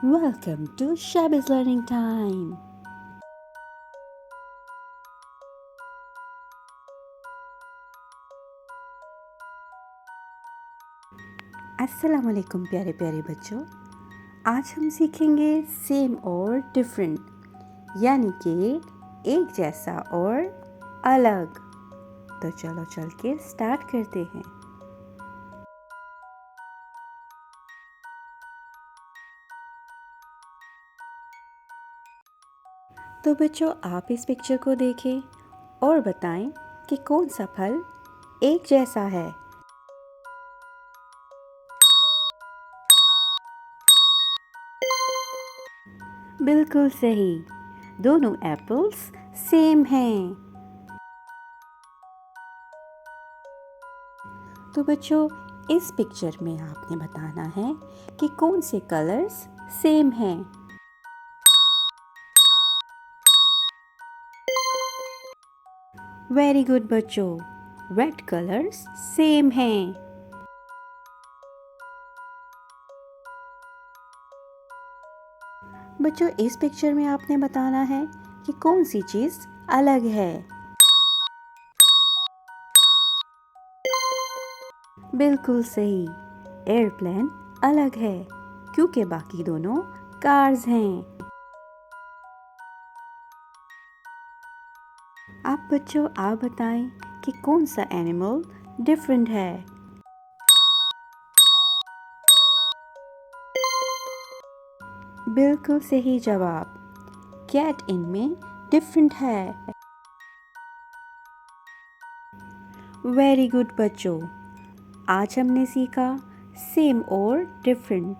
Welcome to Shabby's Learning Time. अस्सलाम वालेकुम प्यारे प्यारे बच्चों। आज हम सीखेंगे सेम और डिफरेंट, यानी कि एक जैसा और अलग। तो चलो चल के स्टार्ट करते हैं। तो बच्चों, आप इस पिक्चर को देखें और बताएं कि कौन सा फल एक जैसा है। बिल्कुल सही, दोनों एप्पल्स सेम हैं। तो बच्चों, इस पिक्चर में आपने बताना है कि कौन से कलर्स सेम हैं। वेरी गुड बच्चों, रेड कलर्स सेम हैं। बच्चों, इस पिक्चर में आपने बताना है कि कौन सी चीज़ अलग है। बिल्कुल सही, एयरप्लेन अलग है क्योंकि बाकी दोनों कार्स हैं। आप बच्चों, आप बताएं कि कौन सा एनिमल डिफरेंट है। बिल्कुल सही जवाब, कैट इनमें डिफरेंट है। वेरी गुड बच्चों, आज हमने सीखा सेम और डिफरेंट।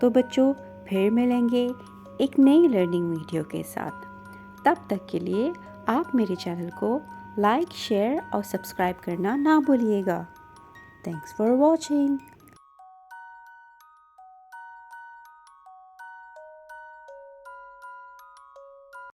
तो बच्चों, फिर मिलेंगे एक नई लर्निंग वीडियो के साथ। तब तक के लिए आप मेरे चैनल को लाइक, शेयर और सब्सक्राइब करना ना भूलिएगा। Thanks for watching.